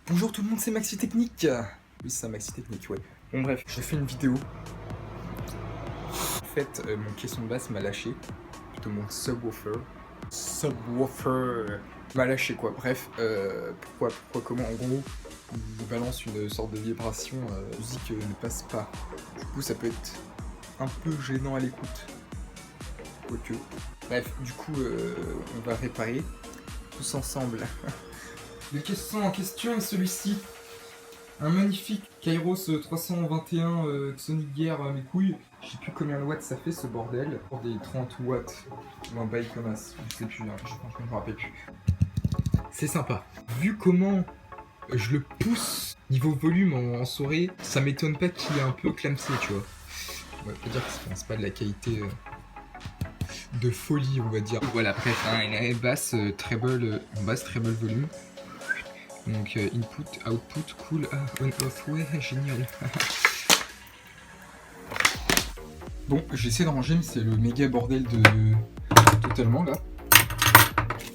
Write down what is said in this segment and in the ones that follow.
Bonjour tout le monde, c'est Maxi Technique. Oui, c'est ça, Maxi Technique, ouais. Bon bref, j'ai fait une vidéo. En fait, mon caisson de basse m'a lâché. Plutôt mon subwoofer. Subwoofer m'a lâché, quoi. Bref, pourquoi, comment, en gros, il balance une sorte de vibration, la musique ne passe pas. Du coup, ça peut être un peu gênant à l'écoute. Quoique. Bref, du coup, on va réparer tous ensemble. Le caisson en question est celui-ci. Un magnifique Kairos 321 Sonic Gear mes couilles. Je sais plus combien de watts ça fait ce bordel. Pour des 30 watts. Ou un bail comme ça. Je sais plus, hein. Je me rappelle plus. C'est sympa. Vu comment je le pousse niveau volume en soirée, ça m'étonne pas qu'il est un peu clamsé, tu vois. On va pas dire que c'est pas de la qualité de folie, on va dire. Voilà, bref, hein, une basse treble volume. Donc input, output, cool, on, off, ouais, génial. Bon, j'essaie de ranger, mais c'est le méga bordel de totalement là.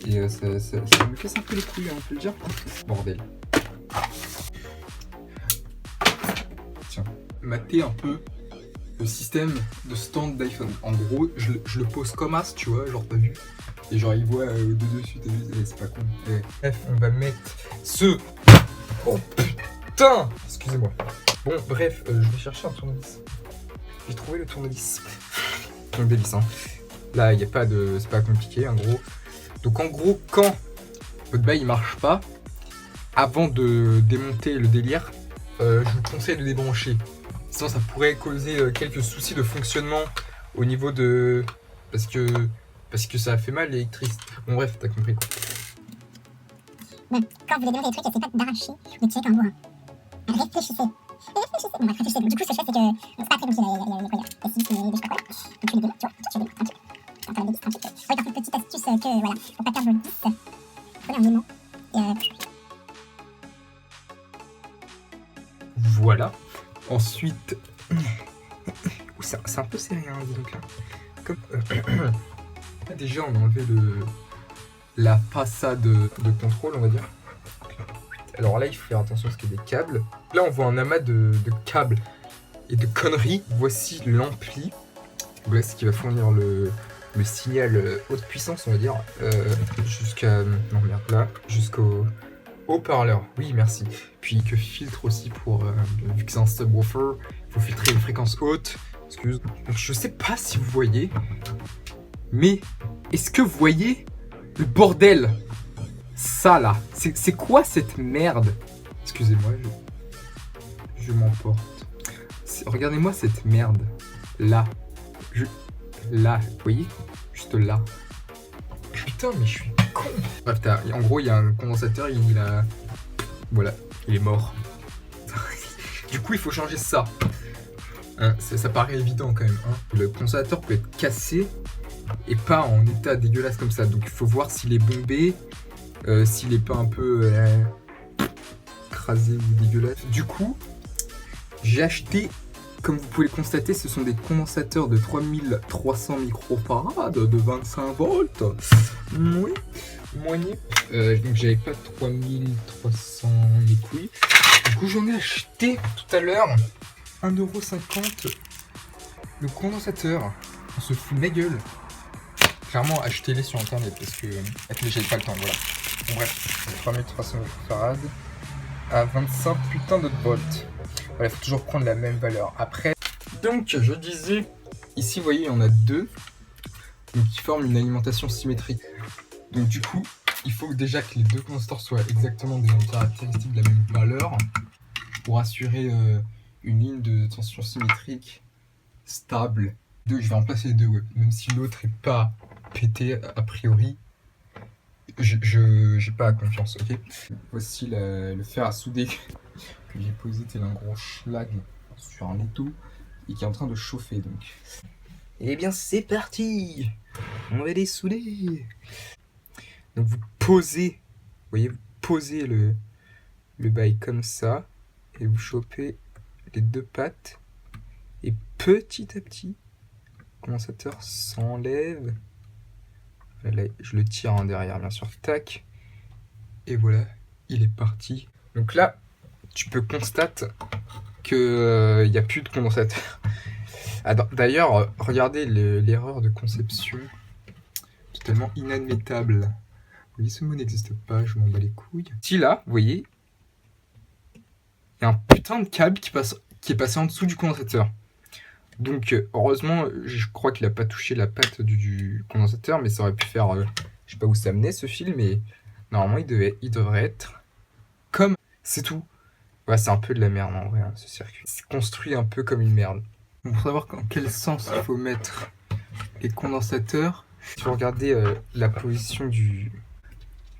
Et ça me casse un peu les couilles, hein, on peut le dire. Bordel. Tiens, matez un peu le système de stand d'iPhone. En gros, je le pose comme as, tu vois, genre t'as vu. Et genre il voit de dessus, t'as vu, c'est pas con. Bref, on va mettre ce... Oh putain! Excusez-moi. Bon, bref, je vais chercher un tournevis. J'ai trouvé le tournevis. Donc des vis, hein. Là, il n'y a pas de... c'est pas compliqué, en gros. Donc en gros, quand votre bail il marche pas, avant de démonter le délire, je vous conseille de débrancher. Sinon, ça pourrait causer quelques soucis de fonctionnement au niveau de... Parce que ça fait mal l'électricité. Bon bref, t'as compris quoi. Bon, quand vous démontez les trucs, essayez pas d'arracher le check en bois. Réfléchissez. Bon, bref, réfléchissez. Donc, du coup, ce que je fais, c'est que. C'est pas très compliqué, il y a les poignards. Et si, c'est je sais pas quoi. Donc, tu les démons, tu vois. Tu les démons, tranquille. Quand t'as les vis, tranquille. Oui, par contre, petite astuce que, voilà, pour pas perdre vos vis, prenez un aimant. Voilà. Ensuite. C'est un peu serré, hein, dis donc. Comme. Déjà, on a enlevé la façade de contrôle, on va dire. Alors là, il faut faire attention parce qu'il y a des câbles. Là, on voit un amas de câbles et de conneries. Voici l'ampli. Voilà ce qui va fournir le signal haute puissance, on va dire, jusqu'à... Non, merde, là. Jusqu'au haut-parleur. Oui, merci. Puis que filtre aussi pour... vu que c'est un subwoofer, il faut filtrer les fréquences hautes. Excuse. Donc, je sais pas si vous voyez, mais est-ce que vous voyez le bordel? Ça là, c'est quoi cette merde? Excusez-moi, je m'emporte. Regardez-moi cette merde. Là. Là, vous voyez? Juste là. Putain, mais je suis con. Bref, en gros, il y a un condensateur, il a... Voilà, il est mort. Du coup, il faut changer ça. Hein, ça paraît évident quand même. Hein. Le condensateur peut être cassé et pas en état dégueulasse comme ça. Donc, il faut voir s'il est bombé. S'il est pas un peu écrasé ou dégueulasse. Du coup, j'ai acheté, comme vous pouvez le constater, ce sont des condensateurs de 3300 microfarads de 25 volts. Oui, moigné. Donc j'avais pas 3300 mes couilles. Du coup, j'en ai acheté tout à l'heure 1,50€ le condensateur. On se fout de ma gueule. Clairement, achetez-les sur internet parce que j'avais pas le temps, voilà. Bon bref, 3300 farad à 25 putain de volts. Voilà, il faut toujours prendre la même valeur. Après, donc je disais, ici vous voyez, on a deux, donc qui forment une alimentation symétrique. Donc du coup, il faut déjà que les deux condensateurs soient exactement des caractéristiques de la même valeur pour assurer une ligne de tension symétrique stable. Je vais remplacer les deux, ouais. Même si l'autre est pas pété a priori. J'ai pas confiance, ok. Voici le fer à souder que j'ai posé tel un gros schlag sur un étau et qui est en train de chauffer donc. Eh bien c'est parti. On va les souder. Donc vous posez, voyez, vous posez le bail comme ça et vous chopez les deux pattes et petit à petit le condensateur s'enlève. Là, je le tire en derrière, bien sûr. Tac. Et voilà, il est parti. Donc là, tu peux constater qu'il n'y a plus de condensateur. D'ailleurs, regardez l'erreur de conception, totalement inadmettable. Oui, ce mot n'existe pas, je m'en bats les couilles. Si là, vous voyez, il y a un putain de câble qui est passé en dessous du condensateur. Donc, heureusement, je crois qu'il a pas touché la patte du condensateur, mais ça aurait pu faire. Je sais pas où ça menait ce fil, mais normalement, il devrait être comme. C'est tout. Ouais, c'est un peu de la merde en vrai, hein, ce circuit. C'est construit un peu comme une merde. Pour savoir dans quel sens il faut mettre les condensateurs, si vous regardez la position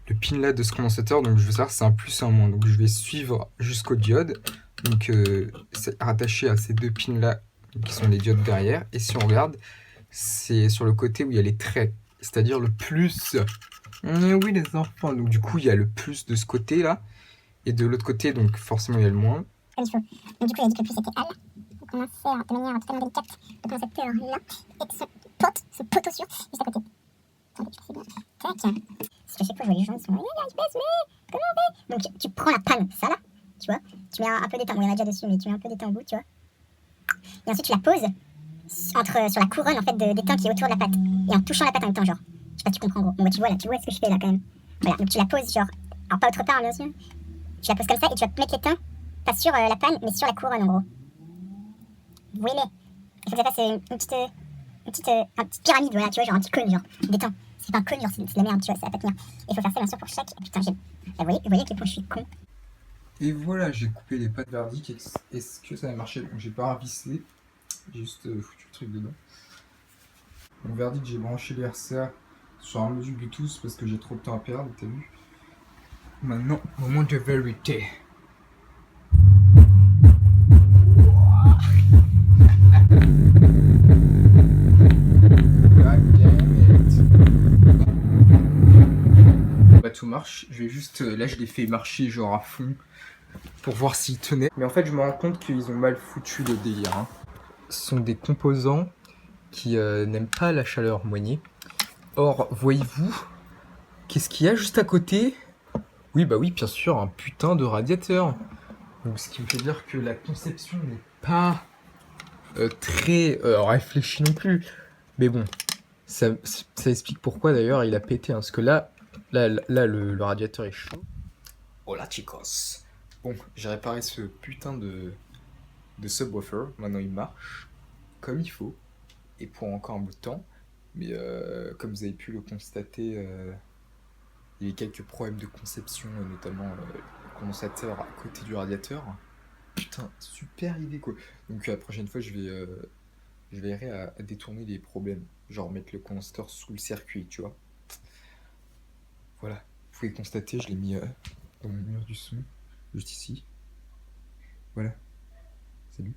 le pin là de ce condensateur, donc je veux savoir si c'est un plus ou un moins. Donc je vais suivre jusqu'au diode. Donc c'est rattaché à ces deux pins là qui sont les diodes derrière. Et si on regarde, c'est sur le côté où il y a les traits, c'est-à-dire le plus. Oui les enfants, donc du coup il y a le plus de ce côté là. Et de l'autre côté, donc forcément il y a le moins. Comme il faut. Donc du coup, il a dit que le plus c'était Al. Donc on insère de manière totalement délicate le condensateur là et ce poteau sûr juste à côté. Attendez, je sais bien. Tac. Parce qu'à chaque fois, je vois les gens qui sont je baisse, mais comment on fait? Donc tu prends la panne, ça là, tu vois. Tu mets un peu d'étain, bon il y en a déjà dessus, mais tu mets un peu d'étain au bout, tu vois. Et ensuite tu la poses sur la couronne en fait d'étain qui est autour de la pâte. Et en touchant la pâte en même temps, genre. Je sais pas, tu comprends en gros. Bon, bah, tu vois là, tu vois ce que je fais là quand même. Voilà, donc tu la poses genre, alors pas autre part bien sûr. Tu la poses comme ça et tu vas mettre l'étain, pas sur la panne, mais sur la couronne en gros. Vous voyez, il faut que ça fasse une petite pyramide, voilà, tu vois, genre un petit cône, genre, d'étain. C'est pas un cône, genre, c'est de la merde, tu vois, ça va pas tenir. Il faut faire ça bien sûr pour chaque. Putain, vous voyez à quel point je suis con. Et voilà, j'ai coupé les pattes verdiques. Est-ce que ça a marché? Donc j'ai pas ravissé, j'ai juste foutu le truc dedans. Mon verdict, j'ai branché les RCA sur un module Bluetooth parce que j'ai trop de temps à perdre, t'as vu? Maintenant, moment de vérité. Bah tout marche, je vais juste, là je l'ai fait marcher genre à fond pour voir s'il tenait. Mais en fait je me rends compte qu'ils ont mal foutu le délire. Hein. Ce sont des composants qui n'aiment pas la chaleur moignée. Or, voyez-vous, qu'est-ce qu'il y a juste à côté? Oui, bah oui, bien sûr, un putain de radiateur. Donc ce qui me fait dire que la conception n'est pas très réfléchie non plus. Mais bon, ça explique pourquoi d'ailleurs il a pété. Hein, parce que là le radiateur est chaud. Hola chicos. Bon, j'ai réparé ce putain de subwoofer. Maintenant il marche comme il faut. Et pour encore un bout de temps. Mais comme vous avez pu le constater, il y a eu quelques problèmes de conception, notamment le condensateur à côté du radiateur. Putain, super idée quoi. Donc la prochaine fois, je verrai à détourner les problèmes. Genre mettre le condensateur sous le circuit, tu vois. Voilà, vous pouvez constater, je l'ai mis dans mon mur du son, juste ici. Voilà, salut.